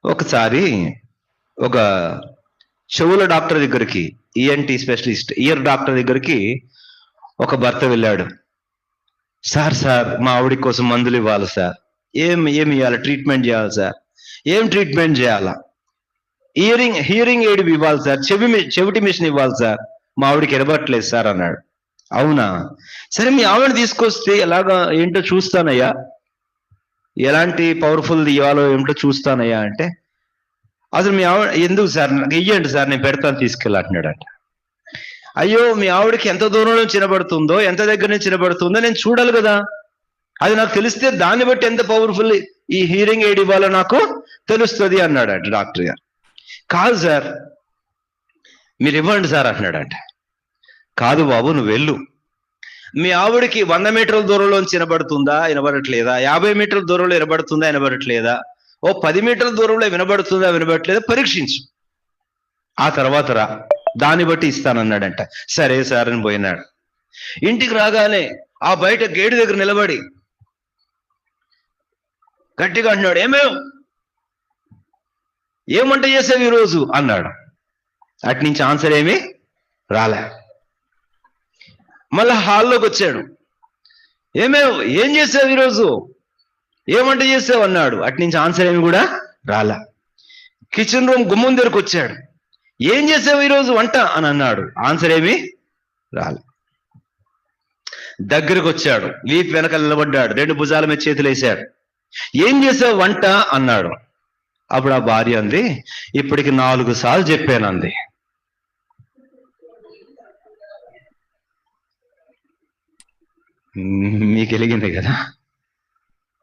ఒకసారి ఒక చెవుల డాక్టర్ దగ్గరికి, ఈఎన్టీ స్పెషలిస్ట్, ఇయర్ డాక్టర్ దగ్గరికి ఒక భర్త వెళ్ళాడు. సార్ మా ఆవిడ కోసం మందులు ఇవ్వాలి సార్. ఏమి ఇవ్వాలి? ట్రీట్మెంట్ చేయాలి సార్. ఏం ట్రీట్మెంట్ చేయాలా? హియరింగ్ ఎయిడ్ ఇవ్వాలి సార్, చెవిటి మిషన్ ఇవ్వాలి సార్, మా ఆవిడికి ఎనబట్టలేదు సార్ అన్నాడు. అవునా, సరే మీ ఆవిడ తీసుకొస్తే ఎలాగా ఏంటో చూస్తానయ్యా, ఎలాంటి పవర్ఫుల్ ఇవ్వాలో ఏమిటో చూస్తానయ్యా అంటే, అసలు మీ ఆవిడ ఎందుకు సార్, నాకు ఇయ్యండి సార్, నేను పెడతాను తీసుకెళ్ళి అంటున్నాడంట. అయ్యో, మీ ఆవిడకి ఎంత దూరం నుంచి వినబడుతుందో, ఎంత దగ్గర నుంచి వినబడుతుందో నేను చూడాలి కదా, అది నాకు తెలిస్తే దాన్ని బట్టి ఎంత పవర్ఫుల్ ఈ హియరింగ్ ఎయిడ్ ఇవ్వాలో నాకు తెలుస్తుంది అన్నాడంట డాక్టర్ గారు. కాదు సార్, మీరు ఇవ్వండి సార్ అంటున్నాడంట. కాదు బాబు, నువ్వు వెళ్ళు, మీ ఆవిడకి 100 మీటర్ల దూరంలోంచి వినబడుతుందా, వినబడట్లేదా, 50 మీటర్ల దూరంలో వినబడుతుందా, వినబడట్లేదా, 10 మీటర్ల దూరంలో వినబడుతుందా, వినబడట్లేదా పరీక్షించు, ఆ తర్వాత రా, దాన్ని బట్టి ఇస్తానన్నాడంట. సరే సార్ అని పోయినాడు. ఇంటికి రాగానే ఆ బయట గేటు దగ్గర నిలబడి గట్టిగా అంటున్నాడు, ఏం వంట చేసావు ఈరోజు అన్నాడు. అటు నుంచి ఆన్సర్ ఏమీ రాలే. మళ్ళా హాల్లోకి వచ్చాడు. ఏం చేసావు ఈరోజు, ఏం వంట చేసావు అన్నాడు. అటు నుంచి ఆన్సర్ ఏమి కూడా రాలే. కిచెన్ రూమ్ గుమ్మం దగ్గరకు వచ్చాడు. ఏం చేసావు ఈరోజు వంట అని అన్నాడు. ఆన్సర్ ఏమి రాలే. దగ్గరకు వచ్చాడు, వీపు వెనకాల నిలబడ్డాడు, 2 భుజాల మీద చేతులు వేశాడు. ఏం చేసావు వంట అన్నాడు. అప్పుడు ఆ భార్య అంది, ఇప్పటికి 4 సార్లు చెప్పానంది. మీకు వెలిగింది కదా,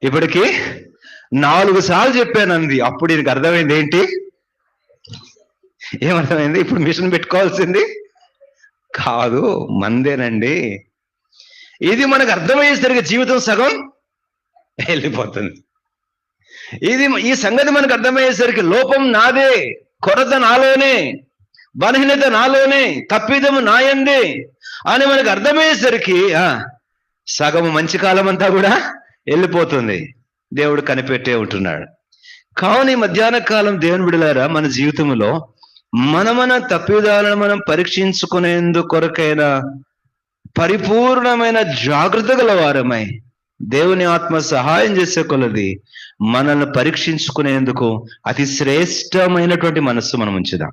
ఇప్పటికి 4 సార్లు చెప్పానంది. అప్పుడు దీనికి అర్థమైంది ఏంటి, ఏమర్థమైంది? ఇప్పుడు మిషన్ పెట్టుకోవాల్సింది కాదు, మందేనండి. ఇది మనకు అర్థమయ్యేసరికి జీవితం సగం వెళ్ళిపోతుంది. ఈ సంగతి మనకు అర్థమయ్యేసరికి లోపం నాదే, కొరత నాలోనే, బలహీనత నాలోనే, తప్పిదము నాయందే అని మనకు అర్థమయ్యేసరికి సగము మంచి కాలం అంతా కూడా వెళ్ళిపోతుంది. దేవుడు కనిపెట్టే ఉంటున్నాడు. కావున ఈ మధ్యాహ్న కాలం దేవుని బిడ్డలారా, మన జీవితంలో మన తప్పిదాలను మనం పరీక్షించుకునేందుకు కొరకైన పరిపూర్ణమైన జాగ్రత్త గల వారమై దేవుని ఆత్మ సహాయం చేసే కొలది మనల్ని పరీక్షించుకునేందుకు అతి శ్రేష్టమైనటువంటి మనస్సు మనం ఉంచుదాం.